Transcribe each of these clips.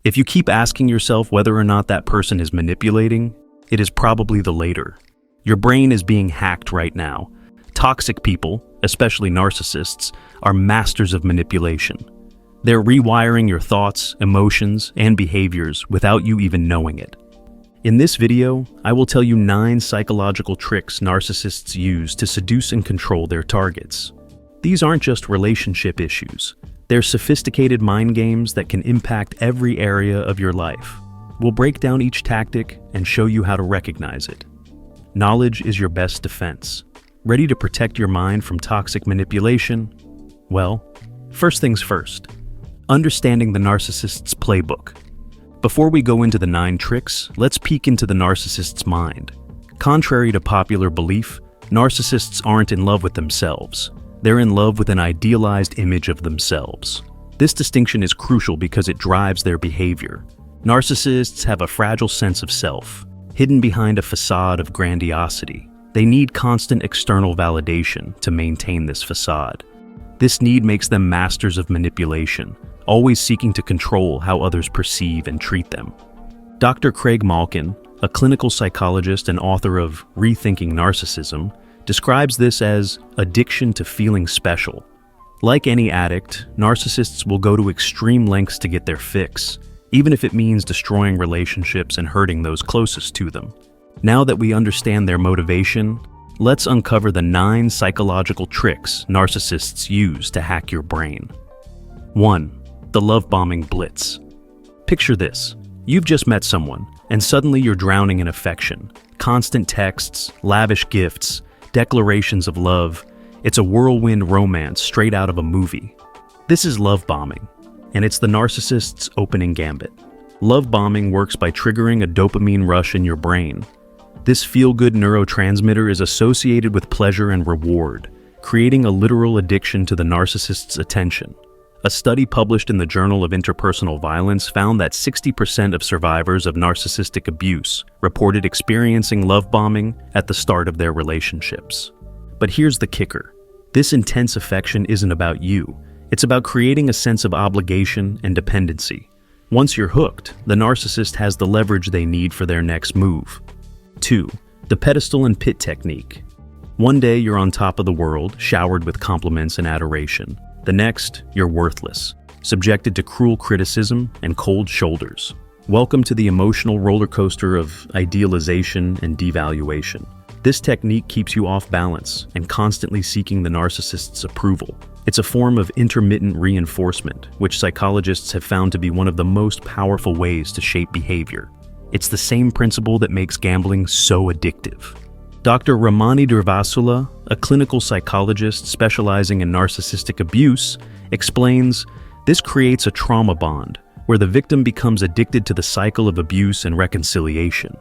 If you keep asking yourself whether or not that person is manipulating, it is probably the later. Your brain is being hacked right now. Toxic people, especially narcissists, are masters of manipulation. They're rewiring your thoughts, emotions, and behaviors without you even knowing it. In this video, I will tell you 9 psychological tricks narcissists use to seduce and control their targets. These aren't just relationship issues. They're sophisticated mind games that can impact every area of your life. We'll break down each tactic and show you how to recognize it. Knowledge is your best defense. Ready to protect your mind from toxic manipulation? Well, first things first. Understanding the narcissist's playbook. Before we go into the 9 tricks, let's peek into the narcissist's mind. Contrary to popular belief, narcissists aren't in love with themselves. They're in love with an idealized image of themselves. This distinction is crucial because it drives their behavior. Narcissists have a fragile sense of self, hidden behind a facade of grandiosity. They need constant external validation to maintain this facade. This need makes them masters of manipulation, always seeking to control how others perceive and treat them. Dr. Craig Malkin, a clinical psychologist and author of Rethinking Narcissism, describes this as addiction to feeling special. Like any addict, narcissists will go to extreme lengths to get their fix, even if it means destroying relationships and hurting those closest to them. Now that we understand their motivation, let's uncover the 9 psychological tricks narcissists use to hack your brain. 1. The love bombing blitz. Picture this. You've just met someone, and suddenly you're drowning in affection. Constant texts, lavish gifts, declarations of love. It's a whirlwind romance straight out of a movie. This is love bombing, and it's the narcissist's opening gambit. Love bombing works by triggering a dopamine rush in your brain. This feel-good neurotransmitter is associated with pleasure and reward, creating a literal addiction to the narcissist's attention. A study published in the Journal of Interpersonal Violence found that 60% of survivors of narcissistic abuse reported experiencing love bombing at the start of their relationships. But here's the kicker. This intense affection isn't about you. It's about creating a sense of obligation and dependency. Once you're hooked, the narcissist has the leverage they need for their next move. 2. The pedestal and pit technique. One day you're on top of the world, showered with compliments and adoration. The next, you're worthless, subjected to cruel criticism and cold shoulders. Welcome to the emotional roller coaster of idealization and devaluation. This technique keeps you off balance and constantly seeking the narcissist's approval. It's a form of intermittent reinforcement, which psychologists have found to be one of the most powerful ways to shape behavior. It's the same principle that makes gambling so addictive. Dr. Ramani Durvasula, a clinical psychologist specializing in narcissistic abuse, explains, this creates a trauma bond where the victim becomes addicted to the cycle of abuse and reconciliation.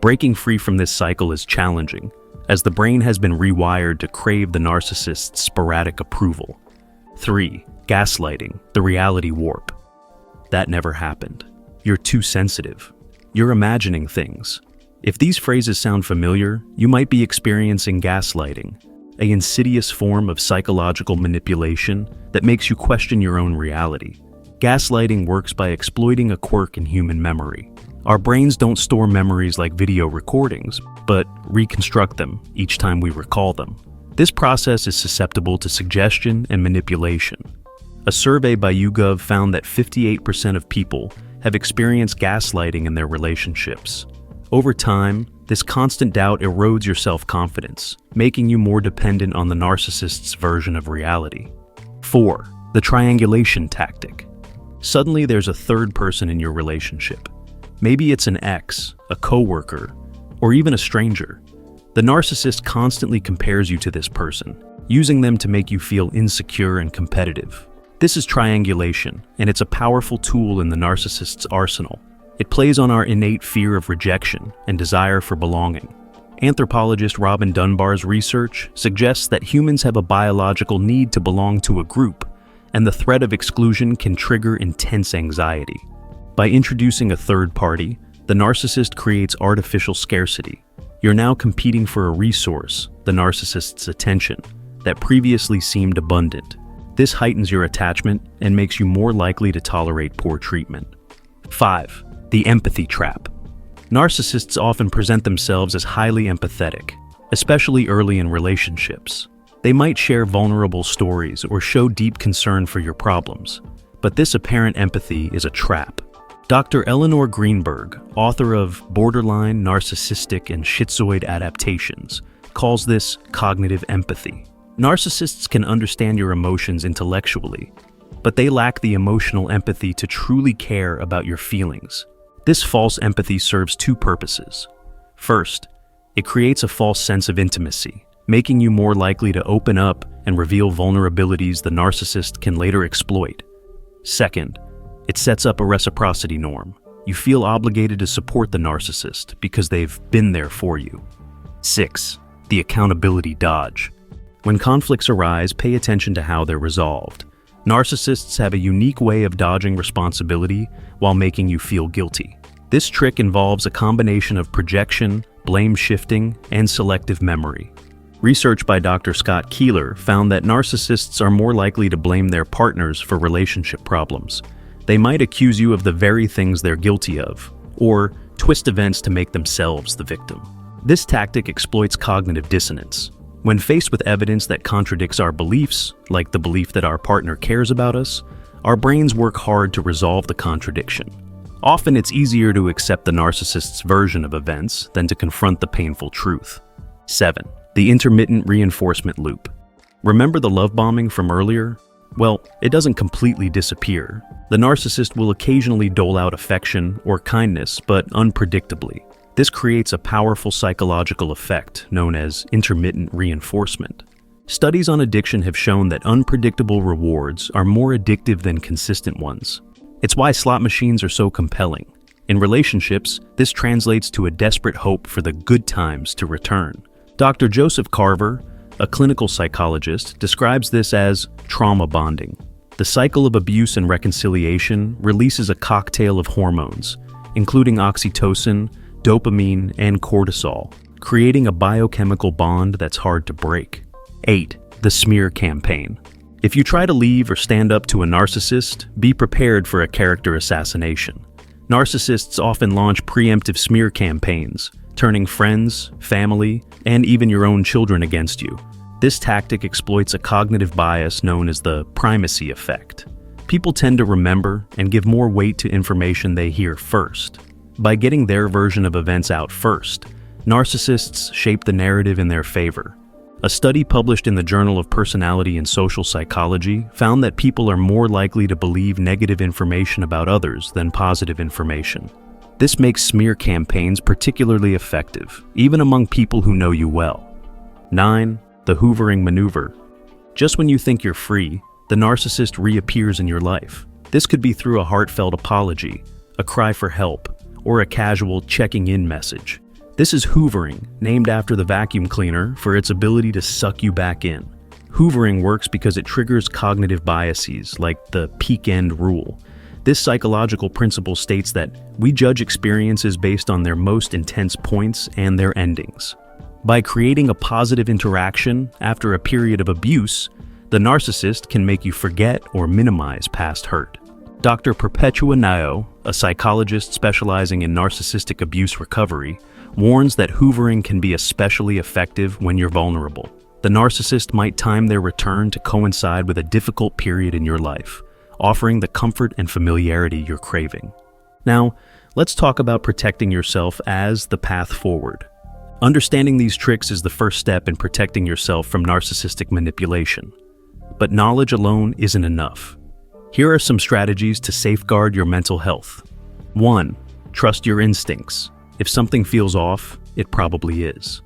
Breaking free from this cycle is challenging, as the brain has been rewired to crave the narcissist's sporadic approval. 3. Gaslighting, the reality warp. That never happened. You're too sensitive. You're imagining things. If these phrases sound familiar, you might be experiencing gaslighting, an insidious form of psychological manipulation that makes you question your own reality. Gaslighting works by exploiting a quirk in human memory. Our brains don't store memories like video recordings, but reconstruct them each time we recall them. This process is susceptible to suggestion and manipulation. A survey by YouGov found that 58% of people have experienced gaslighting in their relationships. Over time, this constant doubt erodes your self-confidence, making you more dependent on the narcissist's version of reality. 4. The triangulation tactic. Suddenly there's a third person in your relationship. Maybe it's an ex, a coworker, or even a stranger. The narcissist constantly compares you to this person, using them to make you feel insecure and competitive. This is triangulation, and it's a powerful tool in the narcissist's arsenal. It plays on our innate fear of rejection and desire for belonging. Anthropologist Robin Dunbar's research suggests that humans have a biological need to belong to a group, and the threat of exclusion can trigger intense anxiety. By introducing a third party, the narcissist creates artificial scarcity. You're now competing for a resource, the narcissist's attention, that previously seemed abundant. This heightens your attachment and makes you more likely to tolerate poor treatment. 5. The empathy trap. Narcissists often present themselves as highly empathetic, especially early in relationships. They might share vulnerable stories or show deep concern for your problems, but this apparent empathy is a trap. Dr. Eleanor Greenberg, author of Borderline, Narcissistic, and Schizoid Adaptations, calls this cognitive empathy. Narcissists can understand your emotions intellectually, but they lack the emotional empathy to truly care about your feelings. This false empathy serves two purposes. First, it creates a false sense of intimacy, making you more likely to open up and reveal vulnerabilities the narcissist can later exploit. Second, it sets up a reciprocity norm. You feel obligated to support the narcissist because they've been there for you. 6. The accountability dodge. When conflicts arise, pay attention to how they're resolved. Narcissists have a unique way of dodging responsibility while making you feel guilty. This trick involves a combination of projection, blame shifting, and selective memory. Research by Dr. Scott Keeler found that narcissists are more likely to blame their partners for relationship problems. They might accuse you of the very things they're guilty of, or twist events to make themselves the victim. This tactic exploits cognitive dissonance. When faced with evidence that contradicts our beliefs, like the belief that our partner cares about us, our brains work hard to resolve the contradiction. Often it's easier to accept the narcissist's version of events than to confront the painful truth. 7. The intermittent reinforcement loop. Remember the love bombing from earlier? Well, it doesn't completely disappear. The narcissist will occasionally dole out affection or kindness, but unpredictably. This creates a powerful psychological effect known as intermittent reinforcement. Studies on addiction have shown that unpredictable rewards are more addictive than consistent ones. It's why slot machines are so compelling. In relationships, this translates to a desperate hope for the good times to return. Dr. Joseph Carver, a clinical psychologist, describes this as trauma bonding. The cycle of abuse and reconciliation releases a cocktail of hormones, including oxytocin, dopamine, and cortisol, creating a biochemical bond that's hard to break. 8. The smear campaign. If you try to leave or stand up to a narcissist, be prepared for a character assassination. Narcissists often launch preemptive smear campaigns, turning friends, family, and even your own children against you. This tactic exploits a cognitive bias known as the primacy effect. People tend to remember and give more weight to information they hear first. By getting their version of events out first, narcissists shape the narrative in their favor. A study published in the Journal of Personality and Social Psychology found that people are more likely to believe negative information about others than positive information. This makes smear campaigns particularly effective, even among people who know you well. 9. The Hoovering maneuver. Just when you think you're free, the narcissist reappears in your life. This could be through a heartfelt apology, a cry for help, or a casual checking-in message. This is hoovering, named after the vacuum cleaner for its ability to suck you back in. Hoovering works because it triggers cognitive biases, like the peak-end rule. This psychological principle states that we judge experiences based on their most intense points and their endings. By creating a positive interaction after a period of abuse, the narcissist can make you forget or minimize past hurt. Dr. Perpetua Nio, a psychologist specializing in narcissistic abuse recovery, warns that hoovering can be especially effective when you're vulnerable. The narcissist might time their return to coincide with a difficult period in your life, offering the comfort and familiarity you're craving. Now, let's talk about protecting yourself as the path forward. Understanding these tricks is the first step in protecting yourself from narcissistic manipulation. But knowledge alone isn't enough. Here are some strategies to safeguard your mental health. 1. Trust your instincts. If something feels off, it probably is.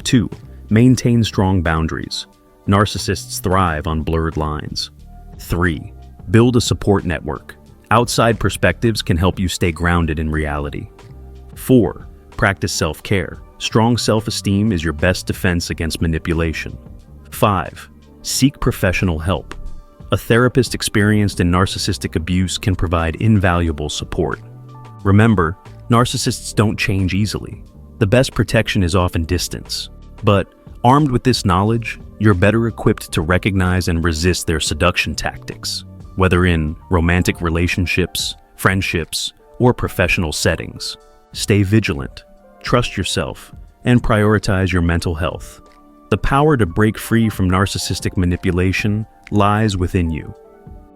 2. Maintain strong boundaries. Narcissists thrive on blurred lines. 3. Build a support network. Outside perspectives can help you stay grounded in reality. 4. Practice self-care. Strong self-esteem is your best defense against manipulation. 5. Seek professional help. A therapist experienced in narcissistic abuse can provide invaluable support. Remember, narcissists don't change easily. The best protection is often distance. But armed with this knowledge, you're better equipped to recognize and resist their seduction tactics, whether in romantic relationships, friendships, or professional settings. Stay vigilant, trust yourself, and prioritize your mental health. The power to break free from narcissistic manipulation lies within you.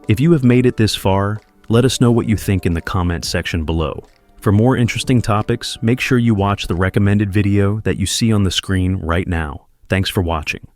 If you have made it this far, let us know what you think in the comment section below. For more interesting topics, make sure you watch the recommended video that you see on the screen right now. Thanks for watching.